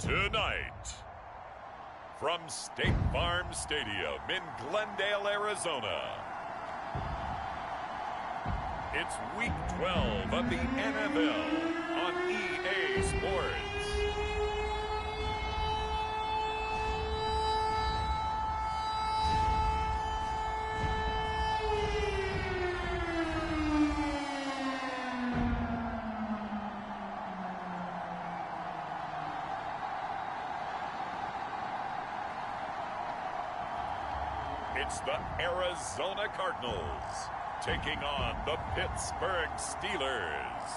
Tonight, from State Farm Stadium in Glendale, Arizona, it's Week 12 of the NFL on EA Sports. It's the Arizona Cardinals taking on the Pittsburgh Steelers.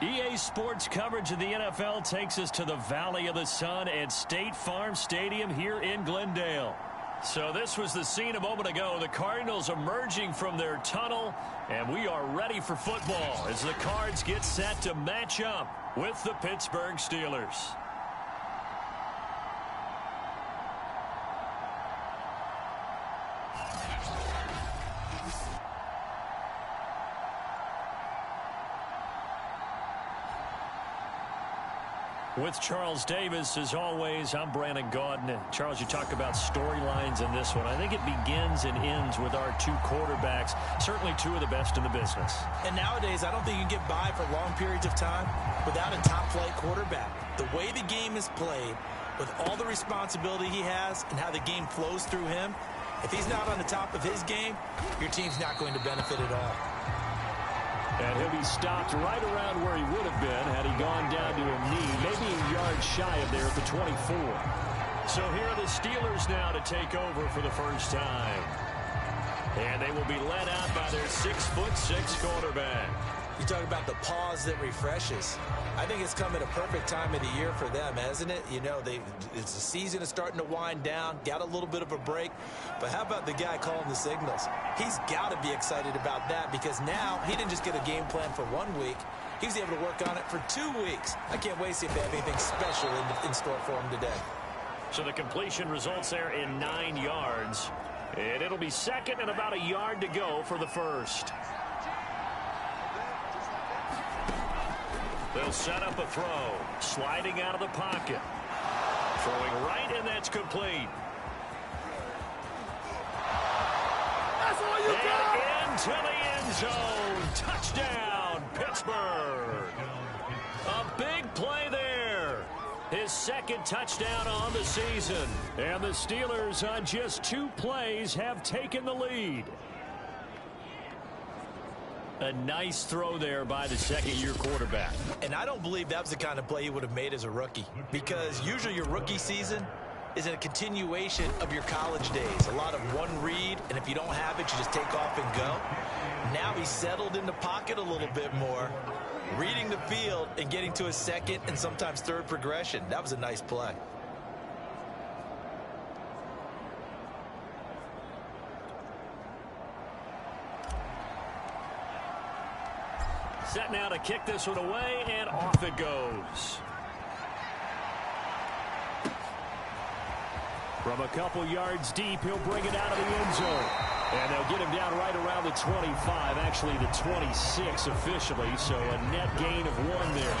EA Sports coverage of the NFL takes us to the Valley of the Sun at State Farm Stadium here in Glendale. So this was the scene a moment ago. The Cardinals emerging from their tunnel, and we are ready for football as the Cards get set to match up with the Pittsburgh Steelers. With Charles Davis, as always, I'm Brandon Gaudin. And Charles, you talk about storylines in this one. I think it begins and ends with our two quarterbacks, certainly two of the best in the business. And nowadays, I don't think you can get by for long periods of time without a top-flight quarterback. The way the game is played, with all the responsibility he has and how the game flows through him, if he's not on the top of his game, your team's not going to benefit at all. And he'll be stopped right around where he would have been had he gone down to a knee, maybe a yard shy of there at the 24. So here are the Steelers now to take over for the first time. And they will be led out by their 6'6" quarterback. You talk about the pause that refreshes. I think it's come at a perfect time of the year for them, hasn't it? You know, it's the season is starting to wind down, got a little bit of a break. But how about the guy calling the signals? He's got to be excited about that because now he didn't just get a game plan for 1 week. He was able to work on it for 2 weeks. I can't wait to see if they have anything special in store for him today. So the completion results there in 9 yards. And it'll be second and about a yard to go for the first. They'll set up a throw. Sliding out of the pocket. Throwing right, and that's complete. That's all you got! And into the end zone. Touchdown, Pittsburgh. A big play there. His second touchdown on the season. And the Steelers, on just 2 plays, have taken the lead. A nice throw there by the second-year quarterback. And I don't believe that was the kind of play he would have made as a rookie. Because usually your rookie season is a continuation of your college days. A lot of one read, and if you don't have it, you just take off and go. Now he's settled in the pocket a little bit more, reading the field and getting to a second and sometimes third progression. That was a nice play. Set now to kick this one away, and off it goes. From a couple yards deep, he'll bring it out of the end zone. And they'll get him down right around the 25, actually the 26 officially, so a net gain of 1 there.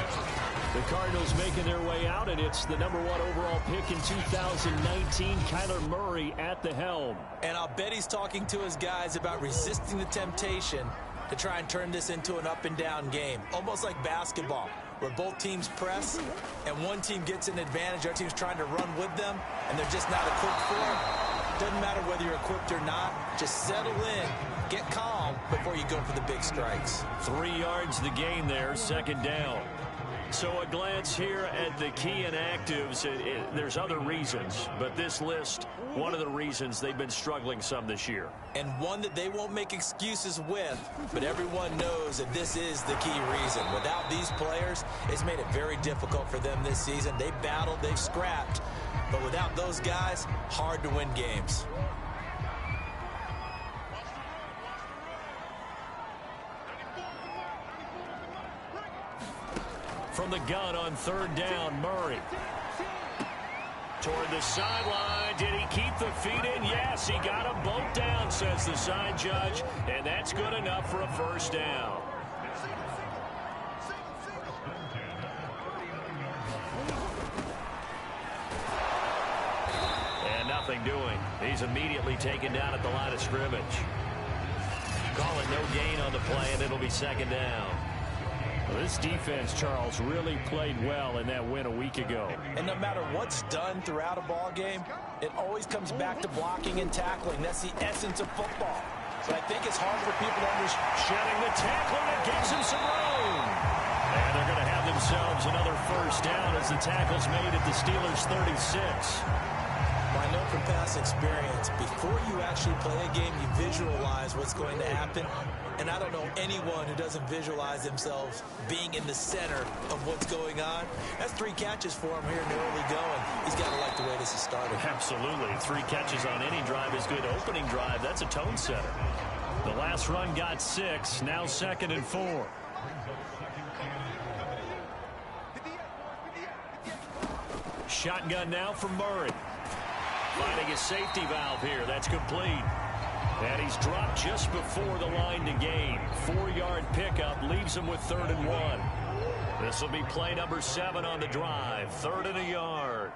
The Cardinals making their way out, and it's the #1 overall pick in 2019, Kyler Murray at the helm. And I'll bet he's talking to his guys about resisting the temptation to try and turn this into an up-and-down game, almost like basketball, where both teams press, and one team gets an advantage, our team's trying to run with them, and they're just not equipped for it. Doesn't matter whether you're equipped or not. Just settle in, get calm before you go for the big strikes. 3 yards the gain there, second down. So a glance here at the key inactives. There's other reasons, but this list, one of the reasons they've been struggling some this year. And one that they won't make excuses with, but everyone knows that this is the key reason. Without these players, it's made it very difficult for them this season. They've battled, they've scrapped, but without those guys, hard to win games. From the gun on third down, Murray. Toward the sideline. Did he keep the feet in? Yes, he got them both down, says the side judge. And that's good enough for a first down. nothing doing. He's immediately taken down at the line of scrimmage. Call it no gain on the play, and it'll be second down. Well, this defense, Charles, really played well in that win a week ago. And no matter what's done throughout a ball game, it always comes back to blocking and tackling. That's the essence of football. So I think it's hard for people to understand. Shedding the tackle, and it gives him some room. And they're going to have themselves another first down as the tackle's made at the Steelers' 36. Well, I know from past experience, before you actually play a game, you visualize what's going to happen. And I don't know anyone who doesn't visualize themselves being in the center of what's going on. That's 3 catches for him here in the early going. He's got to like the way this is started. Absolutely. 3 catches on any drive is good. Opening drive, that's a tone setter. The last run got 6. Now 2nd and 4. Shotgun now from Murray. Finding a safety valve here. That's complete. And he's dropped just before the line to gain. 4-yard pickup leaves him with 3rd and 1. This will be play number 7 on the drive. 3rd and a yard.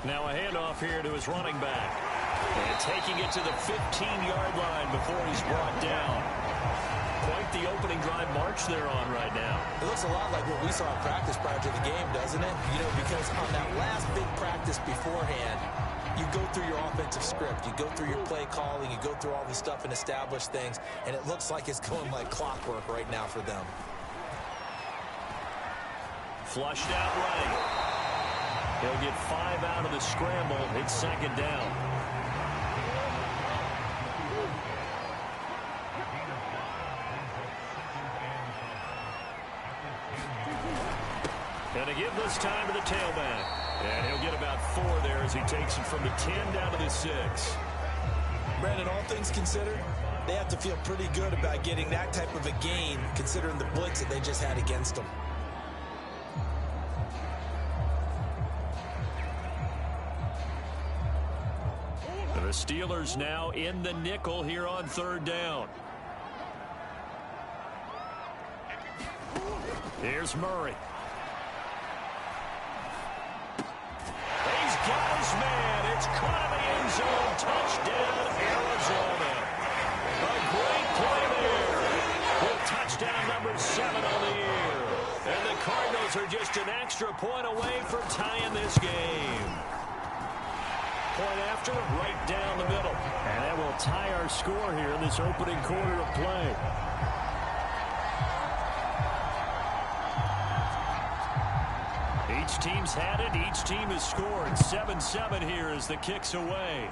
Now a handoff here to his running back. And taking it to the 15-yard line before he's brought down. Quite the opening drive march they're on right now. It looks a lot like what we saw in practice prior to the game, doesn't it? You know, because on that last big practice beforehand, you go through your offensive script, you go through your play calling, you go through all this stuff and establish things, and it looks like it's going like clockwork right now for them. Flushed out right. He'll get 5 out of the scramble. It's 2nd down. And to give this time to the tailback. And he'll get about 4 there as he takes it from the 10 down to the 6. Brandon, all things considered, they have to feel pretty good about getting that type of a gain considering the blitz that they just had against them. The Steelers now in the nickel here on 3rd down. Here's Murray. He's got his man. It's caught in the end zone. Touchdown, Arizona. A great play there. With touchdown number 7 on the year. And the Cardinals are just an extra point away from tying this game. Point after, right down the middle. And that will tie our score here in this opening quarter of play. Each team's had it. Each team has scored. 7-7 here as the kick's away.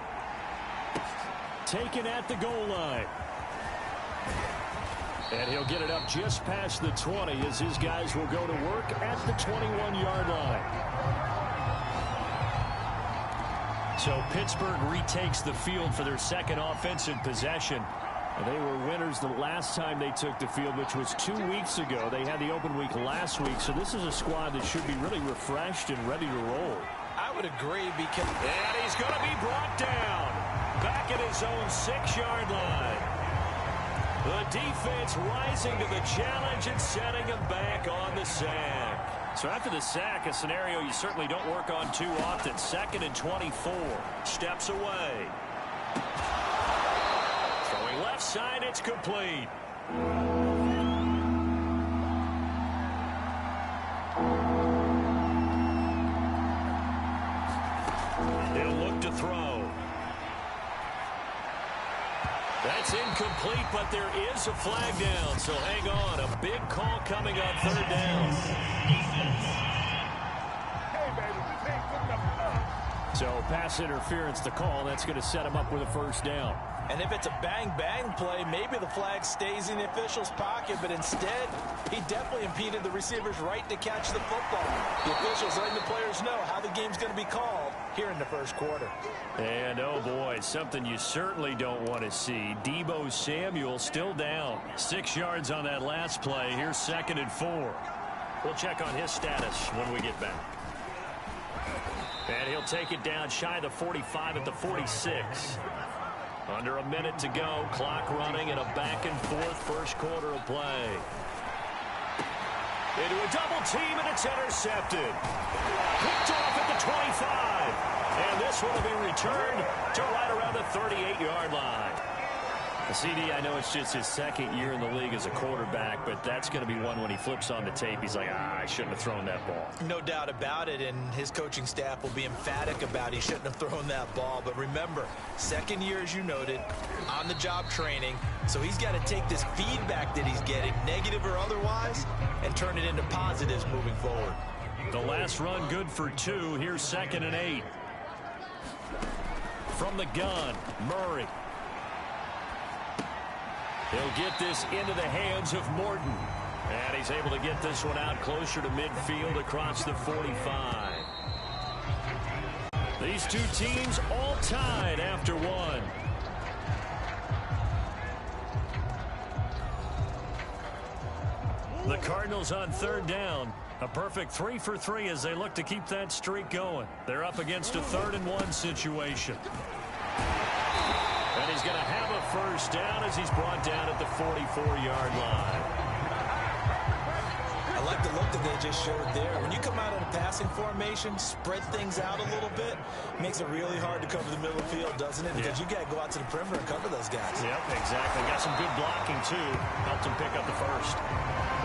Taken at the goal line. And he'll get it up just past the 20 as his guys will go to work at the 21-yard line. So Pittsburgh retakes the field for their 2nd offensive possession. They were winners the last time they took the field, which was 2 weeks ago. They had the open week last week, so this is a squad that should be really refreshed and ready to roll. I would agree because... And he's going to be brought down. Back at his own 6-yard line. The defense rising to the challenge and setting him back on the sack. So after the sack, a scenario you certainly don't work on too often. 2nd and 24. Steps away. Throwing left side, it's complete. He'll look to throw. That's incomplete, but there is a flag down, so hang on. A big call coming on 3rd down. So pass interference to call. That's going to set him up with a 1st down. And if it's a bang-bang play, maybe the flag stays in the official's pocket, but instead, he definitely impeded the receiver's right to catch the football. The officials letting the players know how the game's going to be called here in the 1st quarter. And, oh, boy, something you certainly don't want to see. Deebo Samuel still down. 6 yards on that last play. Here's 2nd and 4. We'll check on his status when we get back. And he'll take it down shy of the 45 at the 46. Under a minute to go. Clock running in a back-and-forth 1st quarter of play. into a double team, and it's intercepted. Picked off at the 25. And this one will be returned to right around the 38-yard line. CD, I know it's just his second year in the league as a quarterback, but that's going to be one when he flips on the tape. He's like, I shouldn't have thrown that ball. No doubt about it, and his coaching staff will be emphatic about he shouldn't have thrown that ball. But remember, second year, as you noted, on-the-job training, so he's got to take this feedback that he's getting, negative or otherwise, and turn it into positives moving forward. The last run good for 2. Here's 2nd and 8. From the gun, Murray. He'll get this into the hands of Morton. And he's able to get this one out closer to midfield across the 45. These two teams all tied after one. The Cardinals on 3rd down. A perfect 3 for 3 as they look to keep that streak going. They're up against a 3rd and 1 situation. And he's going to have a first down as he's brought down at the 44-yard line. I like the look that they just showed there. When you come out in a passing formation, spread things out a little bit, makes it really hard to cover the middle of the field, doesn't it? Because you got to go out to the perimeter and cover those guys. Yep, exactly. Got some good blocking, too. Helped him pick up the first.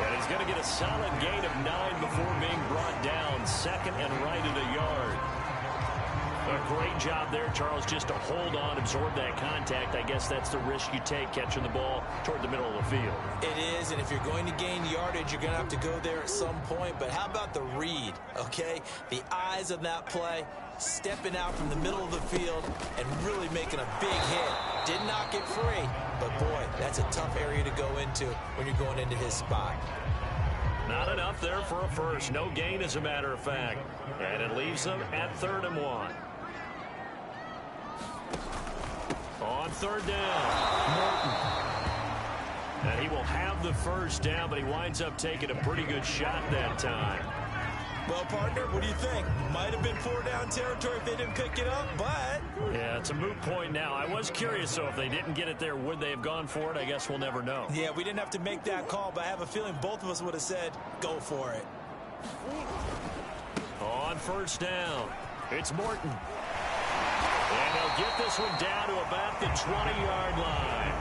And he's going to get a solid gain of 9 before being brought down. 2nd and right at a yard. A great job there, Charles, just to hold on, absorb that contact. I guess that's the risk you take catching the ball toward the middle of the field. It is, and if you're going to gain yardage, you're going to have to go there at some point. But how about the read, okay? The eyes of that play, stepping out from the middle of the field and really making a big hit. Did not get free, but boy, that's a tough area to go into when you're going into his spot. Not enough there for a first. No gain, as a matter of fact. And it leaves them at 3rd and 1. On 3rd down, Morton. And he will have the first down, but he winds up taking a pretty good shot that time. Well, partner, what do you think? Might have been 4-down territory if they didn't pick it up, but... Yeah, it's a moot point now. I was curious, so if they didn't get it there, would they have gone for it? I guess we'll never know. Yeah, we didn't have to make that call, but I have a feeling both of us would have said, go for it. On 1st down, it's Morton. And they'll get this one down to about the 20-yard line.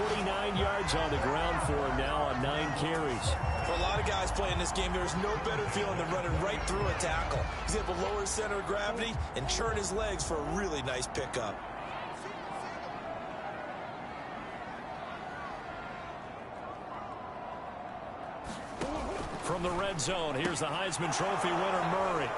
49 yards on the ground for him now on 9 carries. For a lot of guys playing this game, there's no better feeling than running right through a tackle. He's able to lower his center of gravity and churn his legs for a really nice pickup. From the red zone, here's the Heisman Trophy winner, Murray.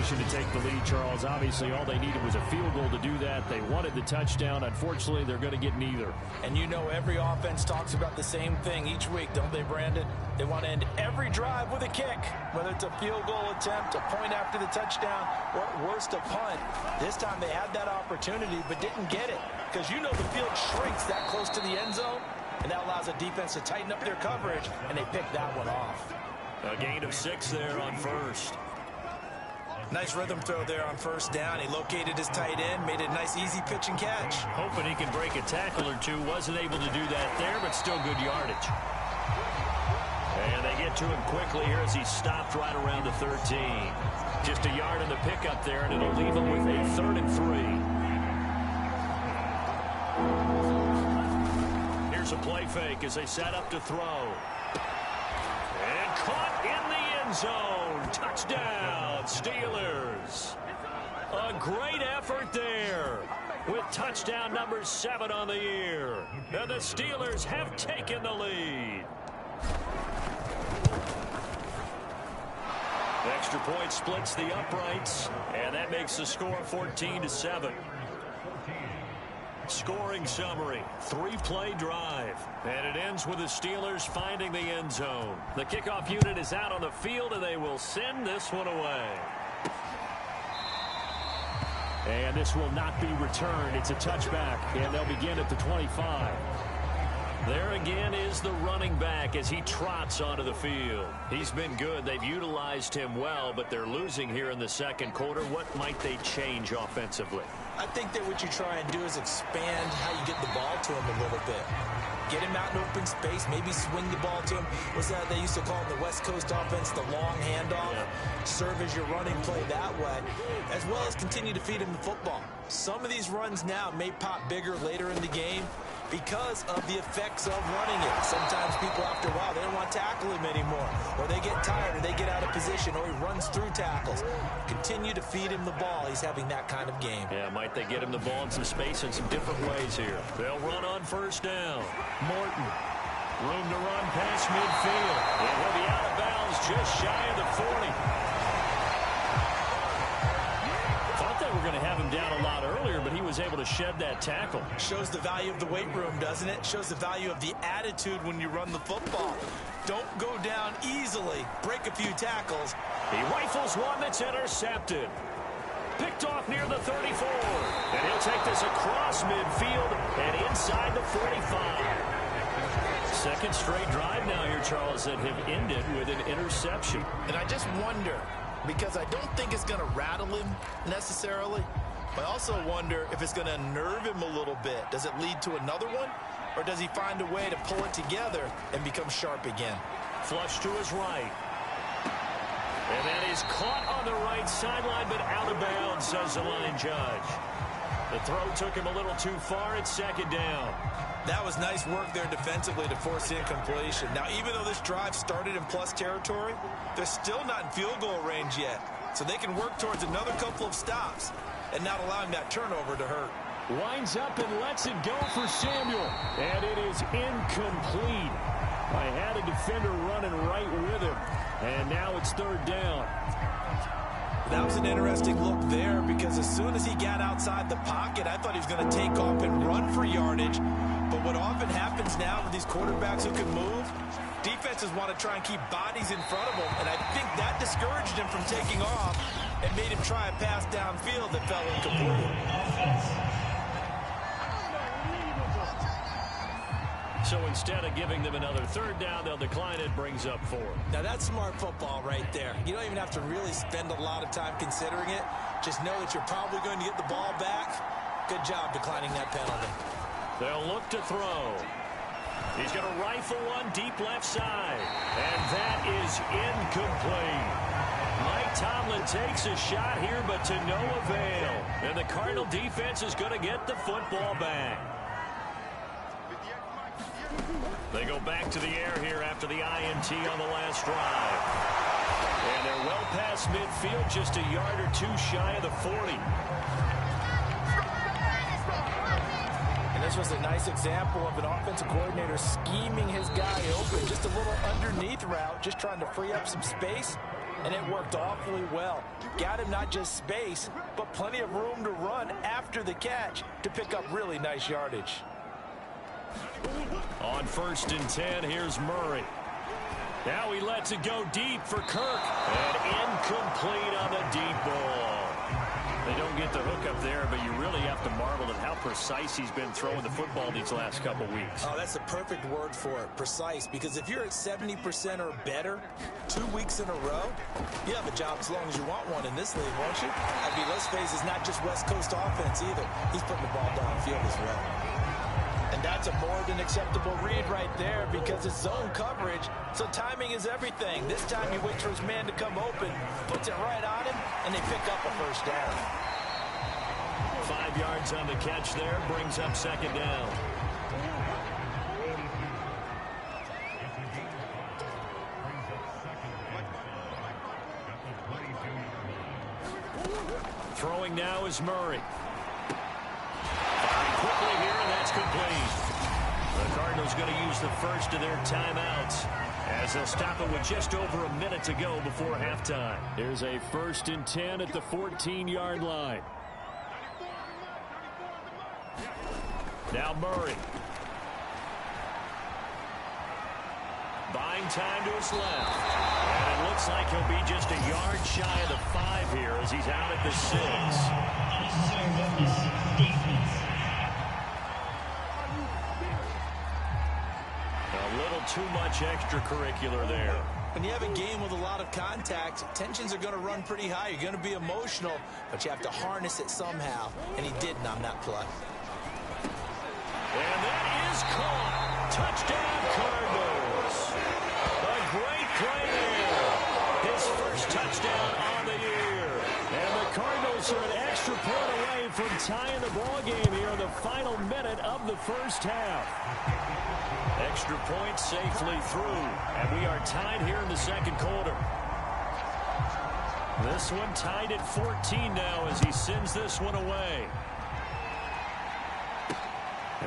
To take the lead, Charles. Obviously, all they needed was a field goal to do that. They wanted the touchdown. Unfortunately, they're going to get neither. And you know every offense talks about the same thing each week, don't they, Brandon? They want to end every drive with a kick, whether it's a field goal attempt, a point after the touchdown, or at worst, a punt. This time they had that opportunity but didn't get it because you know the field shrinks that close to the end zone, and that allows a defense to tighten up their coverage, and they picked that one off. A gain of 6 there on 1st. Nice rhythm throw there on 1st down. He located his tight end, made a nice easy pitch and catch. Hoping he can break a tackle or two. Wasn't able to do that there, but still good yardage. And they get to him quickly here as he stopped right around the 13. Just a yard in the pickup there, and it'll leave him with a 3rd and 3. Here's a play fake as they set up to throw. And caught in the end zone. Touchdown, Steelers. A great effort there with touchdown number 7 on the year. And the Steelers have taken the lead. The extra point splits the uprights, and that makes the score 14-7. Scoring summary, 3-play drive, and it ends with the Steelers finding the end zone. The kickoff unit is out on the field, and they will send this one away. And this will not be returned. It's a touchback, and they'll begin at the 25. There again is the running back as he trots onto the field. He's been good. They've utilized him well, but they're losing here in the second quarter. What might they change offensively? I think that what you try and do is expand how you get the ball to him a little bit. Get him out in open space, maybe swing the ball to him. What's that they used to call in the West Coast offense, the long handoff? Yeah. Serve as your running play that way, as well as continue to feed him the football. Some of these runs now may pop bigger later in the game because of the effects of running it. Sometimes people, after a while, they don't want to tackle him anymore, or they get tired, or they get out of position, or he runs through tackles. Continue to feed him the ball. He's having that kind of game. Yeah, might they get him the ball in some space in some different ways here. They'll run on first down. Morton, room to run past midfield. And he'll be out of bounds just shy of the 40. Thought they were going to have him down a lot earlier, but he was able to shed that tackle. Shows the value of the weight room, doesn't it? Shows the value of the attitude when you run the football. Don't go down easily. Break a few tackles. He rifles one that's intercepted. Picked off near the 34. And he'll take this across midfield and inside the 45. Second straight drive now here, Charles, that have ended with an interception. And I just wonder, because I don't think it's going to rattle him necessarily, but I also wonder if it's going to unnerve him a little bit. Does it lead to another one? Or does he find a way to pull it together and become sharp again? Flush to his right. And that is caught on the right sideline, but out of bounds, says the line judge. The throw took him a little too far. It's second down. That was nice work there defensively to force the incompletion. Now, even though this drive started in plus territory, they're still not in field goal range yet. So they can work towards another couple of stops and not allowing that turnover to hurt. Winds up and lets it go for Samuel. And it is incomplete. I had a defender running right with him. And now it's third down. That was an interesting look there because as soon as he got outside the pocket, I thought he was going to take off and run for yardage. But what often happens now with these quarterbacks who can move, defenses want to try and keep bodies in front of them. And I think that discouraged him from taking off and made him try a pass downfield that fell incomplete. So instead of giving them another third down, they'll decline it, brings up 4. Now that's smart football right there. You don't even have to really spend a lot of time considering it. Just know that you're probably going to get the ball back. Good job declining that penalty. They'll look to throw. He's going to rifle one deep left side. And that is incomplete. Mike Tomlin takes a shot here, but to no avail. And the Cardinal defense is going to get the football back. They go back to the air here after the INT on the last drive. And they're well past midfield, just a yard or two shy of the 40. And this was a nice example of an offensive coordinator scheming his guy open. Just a little underneath route, just trying to free up some space. And it worked awfully well. Got him not just space, but plenty of room to run after the catch to pick up really nice yardage. On 1st and 10, here's Murray. Now he lets it go deep for Kirk. And incomplete on the deep ball. They don't get the hook up there, but you really have to marvel at how precise he's been throwing the football these last couple weeks. Oh, that's the perfect word for it, precise. Because if you're at 70% or better 2 weeks in a row, you have a job as long as you want one in this league, won't you? I mean, let's face it, it's not just West Coast offense either. He's putting the ball downfield as well. And that's a more than acceptable read right there because it's zone coverage, so timing is everything. This time he waits for his man to come open, puts it right on him, and they pick up a first down. 5 yards on the catch there, brings up second down. Throwing now is Murray. Quickly here, and that's complete. The Cardinals going to use the first of their timeouts as they'll stop it with just over a minute to go before halftime. Here's a 1st and 10 at the 14-yard line. Now Murray. Buying time to his left. And it looks like he'll be just a yard shy of the 5 here as he's out at the 6. too much extracurricular there. When you have a game with a lot of contact, tensions are going to run pretty high. You're going to be emotional, but you have to harness it somehow, and he didn't on that play. And that is caught. Touchdown, Cardinals. A great play there. His first touchdown on the year. And the Cardinals are an extra point away from tying the ball game here in the final minute of the first half. Extra point safely through. And we are tied here in the second quarter. This one tied at 14 now as he sends this one away.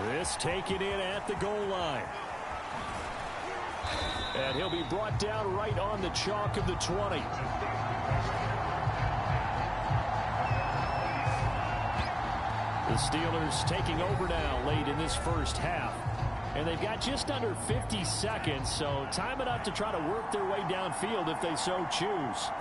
This taken in at the goal line. And he'll be brought down right on the chalk of the 20. The Steelers taking over now late in this first half. And they've got just under 50 seconds, so time enough to try to work their way downfield if they so choose.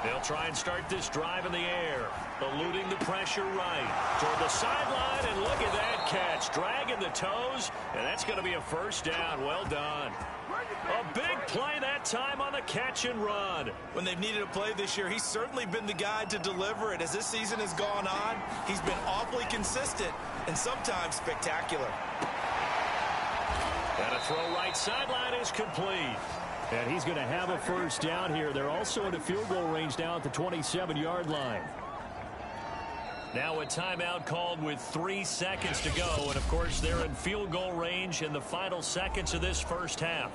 They'll try and start this drive in the air, eluding the pressure right toward the sideline, and look at that catch, dragging the toes, and that's going to be a first down. Well done. A big play that time on the catch and run. When they've needed a play this year, he's certainly been the guy to deliver it. As this season has gone on, he's been awfully consistent and sometimes spectacular. And a throw right sideline is complete. And he's going to have a first down here. They're also in a field goal range now at the 27-yard line. Now a timeout called with 3 seconds to go. And, of course, they're in field goal range in the final seconds of this first half.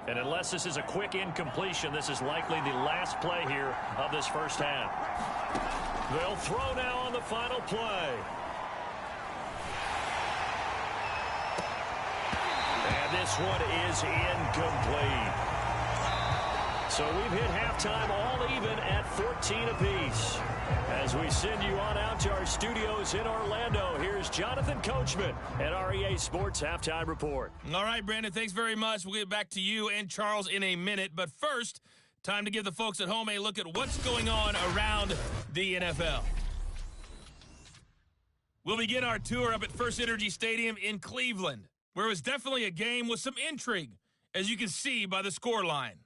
And unless this is a quick incompletion, this is likely the last play here of this first half. They'll throw now on the final play. And this one is incomplete. So we've hit halftime all even at 14 apiece. As we send you on out to our studios in Orlando, here's Jonathan Coachman at REA Sports Halftime Report. All right, Brandon, thanks very much. We'll get back to you and Charles in a minute. But first, time to give the folks at home a look at what's going on around the NFL. We'll begin our tour up at First Energy Stadium in Cleveland, where it was definitely a game with some intrigue, as you can see by the scoreline.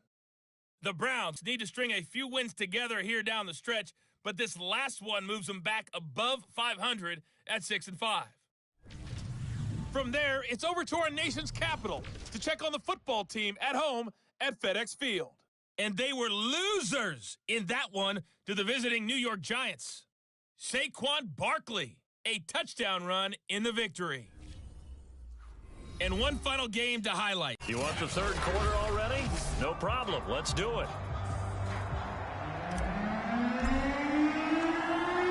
The Browns need to string a few wins together here down the stretch, but this last one moves them back above 500 at 6-5. From there, it's over to our nation's capital to check on the football team at home at FedEx Field. And they were losers in that one to the visiting New York Giants. Saquon Barkley, a touchdown run in the victory. And one final game to highlight. You want the third quarter already? No problem. Let's do it.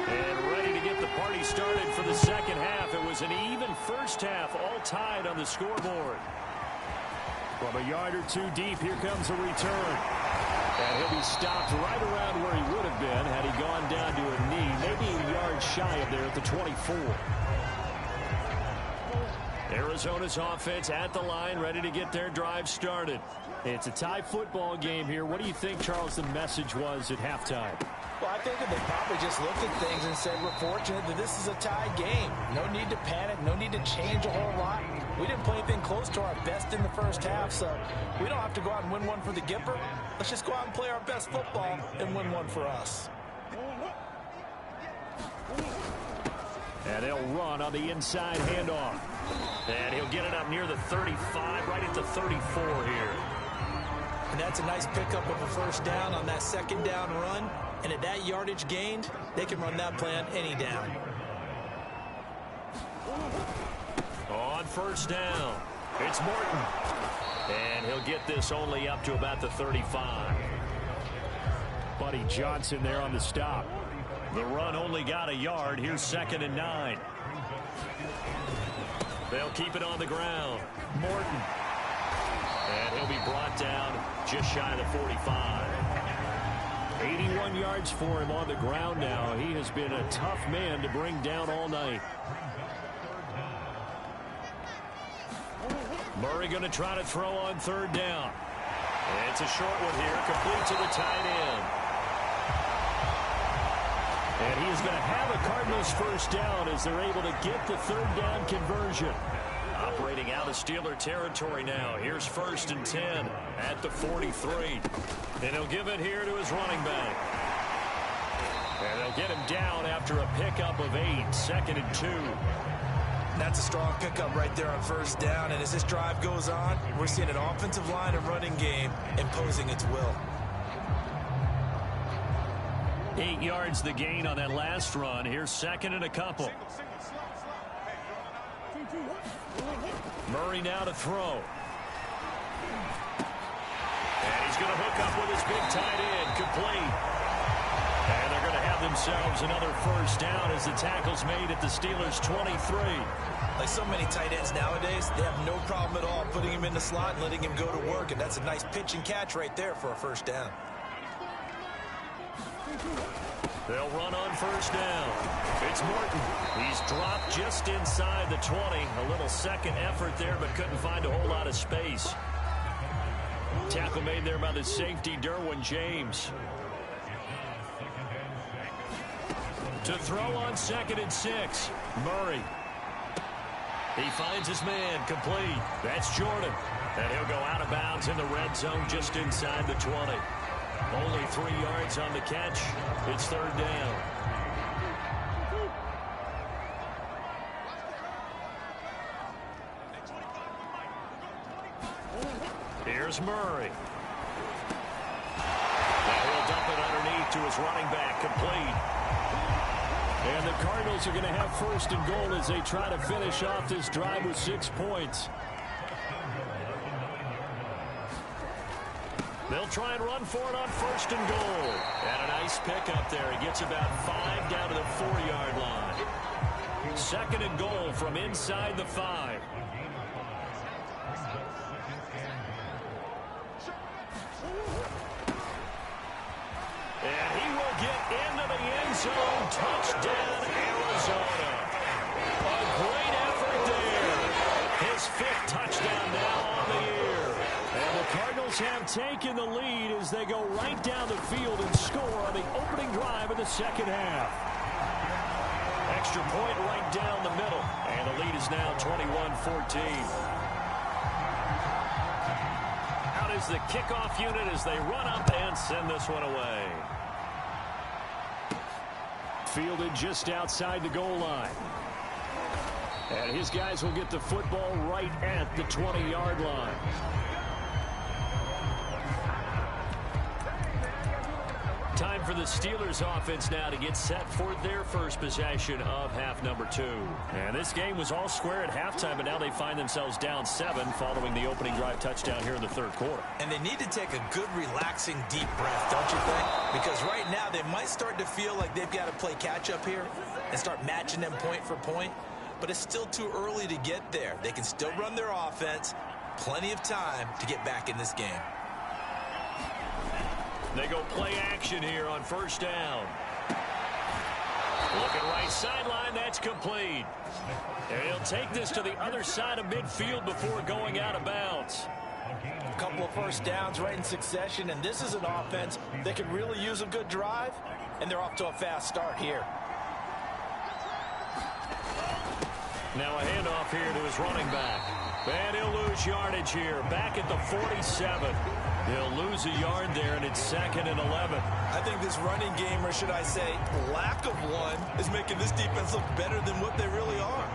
And ready to get the party started for the second half. It was an even first half, all tied on the scoreboard. From a yard or two deep, here comes a return. And he'll be stopped right around where he would have been had he gone down to a knee, maybe a yard shy of there at the 24. Arizona's offense at the line, ready to get their drive started. It's a tie football game here. What do you think, Charles, the message was at halftime? Well, I think that they probably just looked at things and said, we're fortunate that this is a tie game. No need to panic, no need to change a whole lot. We didn't play anything close to our best in the first half, so we don't have to go out and win one for the Gipper. Let's just go out and play our best football and win one for us. And they'll run on the inside handoff. And he'll get it up near the 35, right at the 34 here. And that's a nice pickup of a first down on that second down run. And at that yardage gained, they can run that play on any down. On first down, it's Morton. And he'll get this only up to about the 35. Buddy Johnson there on the stop. The run only got a yard. Here's 2nd and 9. They'll keep it on the ground. Morton. And he'll be brought down just shy of the 45. 81 yards for him on the ground now. He has been a tough man to bring down all night. Murray going to try to throw on third down. It's a short one here, complete to the tight end. And he is going to have a Cardinals first down as they're able to get the third down conversion. Operating out of Steeler territory now. Here's 1st and 10 at the 43. And he'll give it here to his running back. And they'll get him down after a pickup of 8, 2nd and 2. That's a strong pickup right there on 1st down. And as this drive goes on, we're seeing an offensive line and running game imposing its will. 8 yards the gain on that last run. Here's 2nd and a couple. Murray now to throw. And he's going to hook up with his big tight end. Complete. And they're going to have themselves another first down as the tackle's made at the Steelers' 23. Like so many tight ends nowadays, they have no problem at all putting him in the slot and letting him go to work. And that's a nice pitch and catch right there for a first down. They'll run on 1st down. It's Morton. He's dropped just inside the 20. A little second effort there, but couldn't find a whole lot of space. Tackle made there by the safety, Derwin James. To throw on 2nd and 6. Murray. He finds his man, complete. That's Jordan. And he'll go out of bounds in the red zone just inside the 20. Only 3 yards on the catch. It's 3rd down. Here's Murray. Now he'll dump it underneath to his running back, complete. And the Cardinals are going to have 1st and goal as they try to finish off this drive with 6 points. They'll try and run for it on 1st and goal. And a nice pickup there. He gets about 5 down to the 4-yard line. 2nd and goal from inside the 5. And he will get into the end zone. Touchdown, Arizona. A great effort there. His 5th touchdown now on the year. And the Cardinals have taken the lead as they go right down the field and score on the opening drive of the 2nd half. Extra point right down the middle. And the lead is now 21-14. Out is the kickoff unit as they run up and send this one away. Fielded just outside the goal line. And his guys will get the football right at the 20-yard line. Time for the Steelers offense now to get set for their first possession of half number 2. And this game was all square at halftime, but now they find themselves down 7 following the opening drive touchdown here in the 3rd quarter. And they need to take a good, relaxing, deep breath, don't you think? Because right now they might start to feel like they've got to play catch-up here and start matching them point for point. But it's still too early to get there. They can still run their offense. Plenty of time to get back in this game. They go play action here on 1st down. Looking right sideline, that's complete. And he'll take this to the other side of midfield before going out of bounds. A couple of first downs right in succession, and this is an offense that could really use a good drive, and they're off to a fast start here. Now a handoff here to his running back. And he'll lose yardage here, back at the 47. They'll lose a yard there, and it's 2nd and 11. I think this running game, or should I say lack of one, is making this defense look better than what they really are.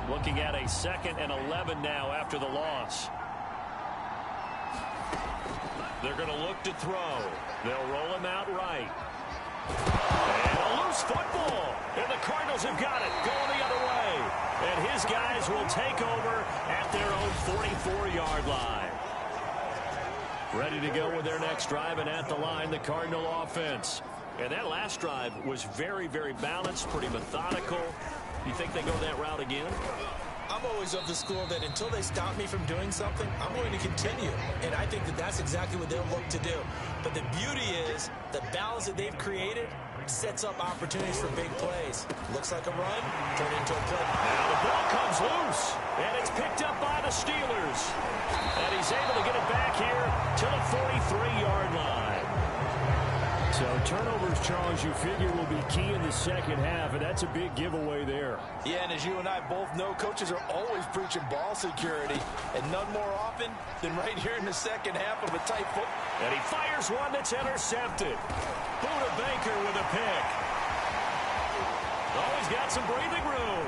Looking at a 2nd and 11 now after the loss. They're going to look to throw. They'll roll him out right. And a loose football. And the Cardinals have got it, going the other way. And his guys will take over at their own 44-yard line. Ready to go with their next drive, and at the line, the Cardinal offense. And that last drive was very, very balanced, pretty methodical. You think they go that route again? I'm always of the school that until they stop me from doing something, I'm going to continue. And I think that that's exactly what they'll look to do. But the beauty is the balance that they've created sets up opportunities for big plays. Looks like a run, turn into a play. Now the ball comes loose, and it's picked up by the Steelers. And he's able to get it back here to the 43-yard line. So turnovers, Charles, you figure will be key in the second half, and that's a big giveaway there. Yeah, and as you and I both know, coaches are always preaching ball security, and none more often than right here in the second half of a tight football. And he fires one that's intercepted. Buda Baker with a pick. Always got some breathing room.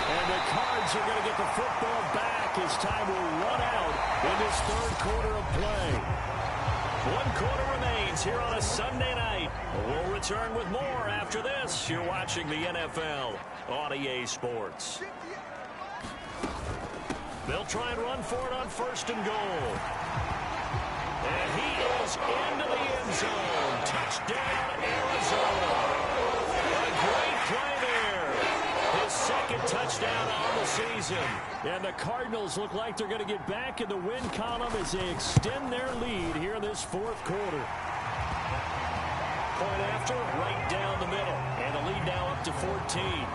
And the Cards are going to get the football back as time will run out in this third quarter of play. 1 quarter remains here on a Sunday night. We'll return with more after this. You're watching the NFL on EA Sports. They'll try and run for it on 1st and goal. And he is into the end zone. Touchdown, Arizona. A great play there. His second touchdown on the season. And the Cardinals look like they're going to get back in the win column as they extend their lead here in this 4th quarter. Point after, right down the middle. And the lead now up to 14.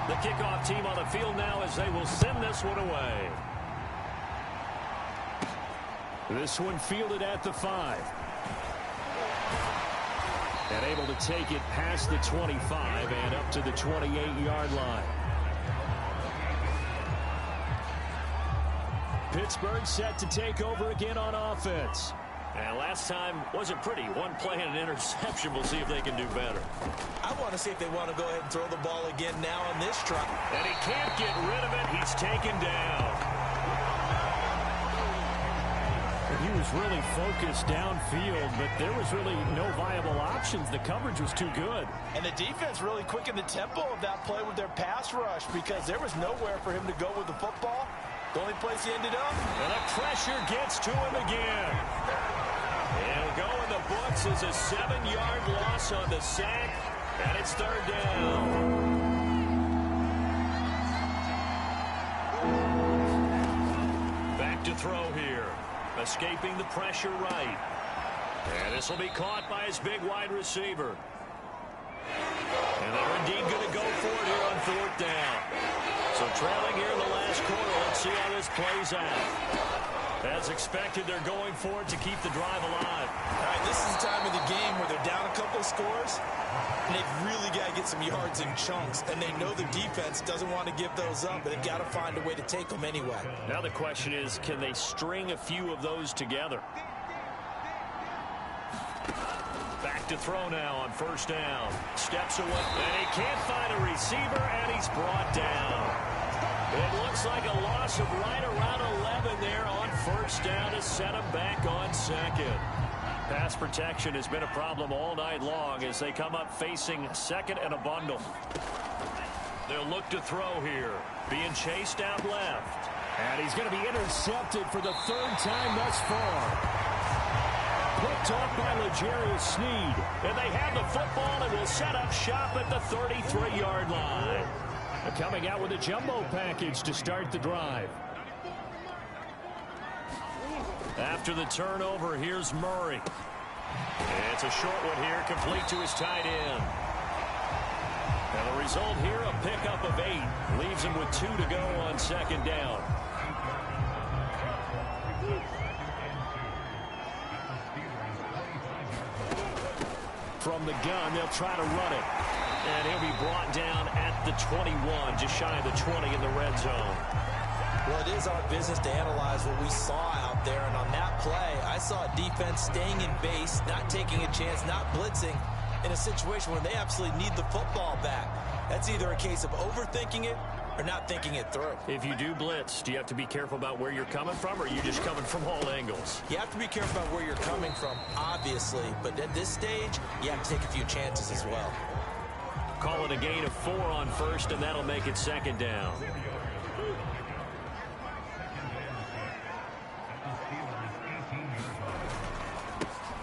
The kickoff team on the field now as they will send this one away. This one fielded at the 5. And able to take it past the 25 and up to the 28-yard line. Pittsburgh set to take over again on offense. And last time wasn't pretty. One play and an interception. We'll see if they can do better. I want to see if they want to go ahead and throw the ball again now on this try. And he can't get rid of it. He's taken down. He was really focused downfield, but there was really no viable options. The coverage was too good. And the defense really quickened the tempo of that play with their pass rush because there was nowhere for him to go with the football. The only place he ended up. And the pressure gets to him again. It'll go in the books as a 7-yard loss on the sack, and it's 3rd down. Back to throw here. Escaping the pressure right. And this will be caught by his big wide receiver. And they're indeed going to go for it here on 4th down. So trailing here in the last quarter. Let's see how this plays out. As expected, they're going for it to keep the drive alive. All right, this is the time of the game where they're down a couple of scores, and they've really got to get some yards in chunks. And they know the defense doesn't want to give those up, but they've got to find a way to take them anyway. Now the question is, can they string a few of those together? Back to throw now on 1st down. Steps away, and he can't find a receiver, and he's brought down. It looks like a loss of right around 11 there on 1st down to set him back on 2nd. Pass protection has been a problem all night long as they come up facing 2nd and a bundle. They'll look to throw here. Being chased out left. And he's going to be intercepted for the 3rd time thus far. Picked off by L'Jarius Sneed. And they have the football and will set up shop at the 33-yard line. Coming out with a jumbo package to start the drive. After the turnover, here's Murray. It's a short one here, complete to his tight end. And the result here, a pickup of 8. Leaves him with 2 to go on 2nd down. From the gun, they'll try to run it. And he'll be brought down at the 21, just shy of the 20 in the red zone. Well, it is our business to analyze what we saw out there. And on that play, I saw a defense staying in base, not taking a chance, not blitzing in a situation where they absolutely need the football back. That's either a case of overthinking it or not thinking it through. If you do blitz, do you have to be careful about where you're coming from, or are you just coming from all angles? You have to be careful about where you're coming from, obviously. But at this stage, you have to take a few chances as well. Call it a gain of 4 on 1st, and that'll make it 2nd down.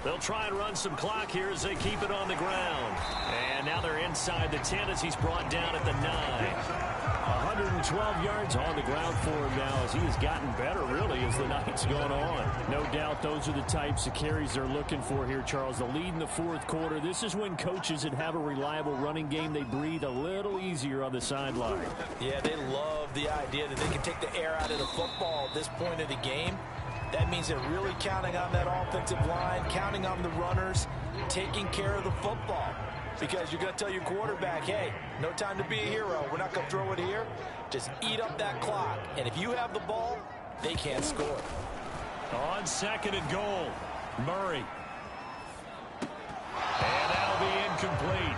They'll try and run some clock here as they keep it on the ground. And now they're inside the 10 as he's brought down at the 9. 112 yards on the ground for him now as he has gotten better, really, as the night's gone on. No doubt those are the types of carries they're looking for here, Charles. The lead in the fourth quarter. This is when coaches that have a reliable running game, they breathe a little easier on the sideline. Yeah, they love the idea that they can take the air out of the football at this point of the game. That means they're really counting on that offensive line, counting on the runners, taking care of the football. Because you're going to tell your quarterback, hey, no time to be a hero. We're not going to throw it here. Just eat up that clock. And if you have the ball, they can't score. On second and goal, Murray. And that'll be incomplete.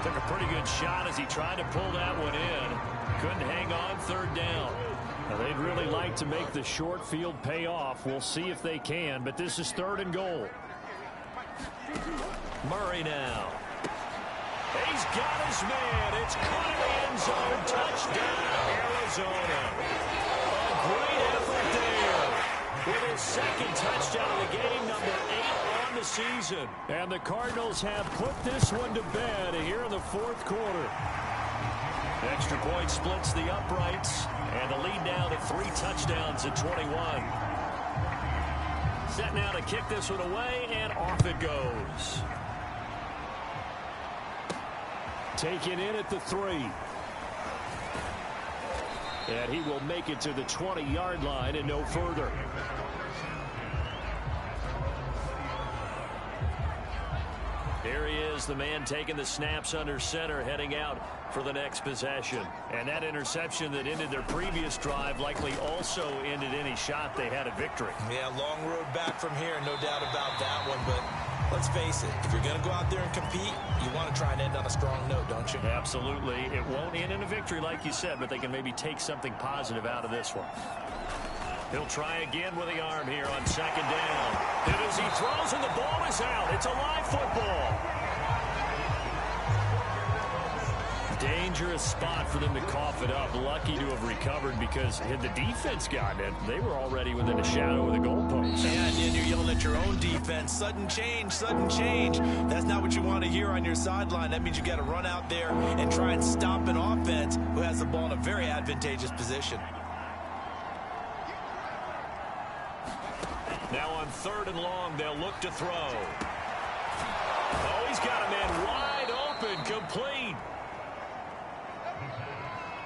Took a pretty good shot as he tried to pull that one in. Couldn't hang on third down. Now, they'd really like to make the short field pay off. We'll see if they can, but this is third and goal. Murray now. He's got his man. It's caught in the end zone. Touchdown, Arizona. A great effort there. With his second touchdown of the game, number 8 on the season. And the Cardinals have put this one to bed here in the fourth quarter. Extra point splits the uprights. And the lead now to 3 touchdowns at 21. Set now to kick this one away, and off it goes. Taken in at the 3. And he will make it to the 20-yard line and no further. Here he is, the man taking the snaps under center, heading out for the next possession. And that interception that ended their previous drive likely also ended any shot they had at victory. Yeah, long road back from here, no doubt about that one. But let's face it, if you're going to go out there and compete, you want to try and end on a strong note, don't you? Absolutely. It won't end in a victory like you said, but they can maybe take something positive out of this one. He'll try again with the arm here on second down. And as he throws and the ball is out, it's a live football. Dangerous spot for them to cough it up. Lucky to have recovered because had the defense gotten it, they were already within a shadow of the goalpost. Yeah, and then you're yelling at your own defense. Sudden change, sudden change. That's not what you want to hear on your sideline. That means you got to run out there and try and stop an offense who has the ball in a very advantageous position. Now on third and long, they'll look to throw. Oh, he's got a man wide open, complete.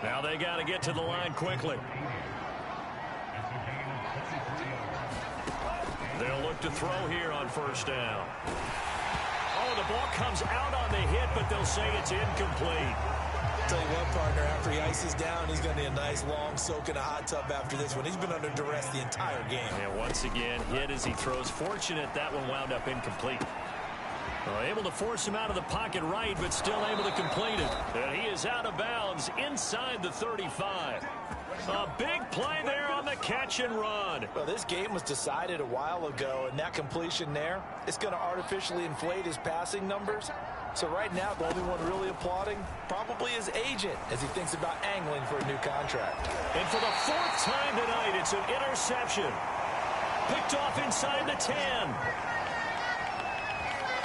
Now they got to get to the line quickly. They'll look to throw here on first down. Oh, the ball comes out on the hit, but they'll say it's incomplete. Tell you what, partner, after he ices down, he's going to need a nice long soak in a hot tub after this one. He's been under duress the entire game. And once again, hit as he throws. Fortunate that one wound up incomplete. Well, able to force him out of the pocket right, but still able to complete it. And he is out of bounds inside the 35. A big play there on the catch and run. Well, this game was decided a while ago, and that completion there, it's going to artificially inflate his passing numbers. So right now, the only one really applauding probably his agent as he thinks about angling for a new contract. And for the 4th time tonight, it's an interception. Picked off inside the 10.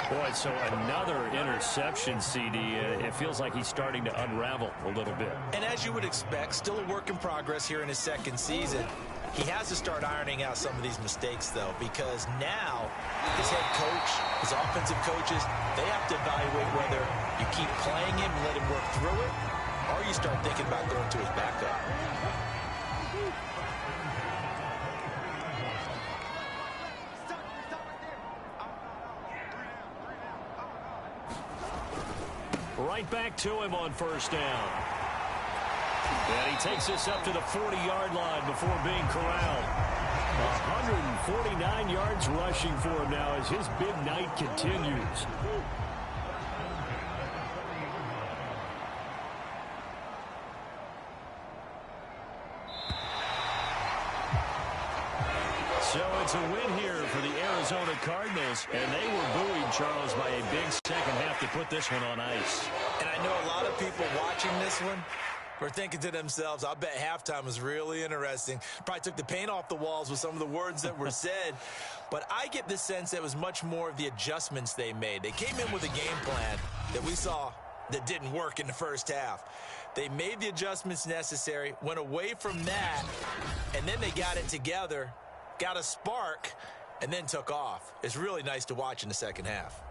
Boy, so another interception, CD. It feels like he's starting to unravel a little bit. And as you would expect, still a work in progress here in his second season. He has to start ironing out some of these mistakes, though, because now his head coach, his offensive coaches, they have to evaluate whether you keep playing him and let him work through it, or you start thinking about going to his backup. Right back to him on first down. And he takes this up to the 40-yard line before being corralled. 149 yards rushing for him now as his big night continues. So it's a win here for the Arizona Cardinals, and they were buoyed, Charles, by a big second half to put this one on ice. And I know a lot of people watching this one were thinking to themselves, I'll bet halftime was really interesting. Probably took the paint off the walls with some of the words that were said. But I get the sense that it was much more of the adjustments they made. They came in with a game plan that we saw that didn't work in the first half. They made the adjustments necessary, went away from that, and then they got it together, got a spark, and then took off. It's really nice to watch in the second half.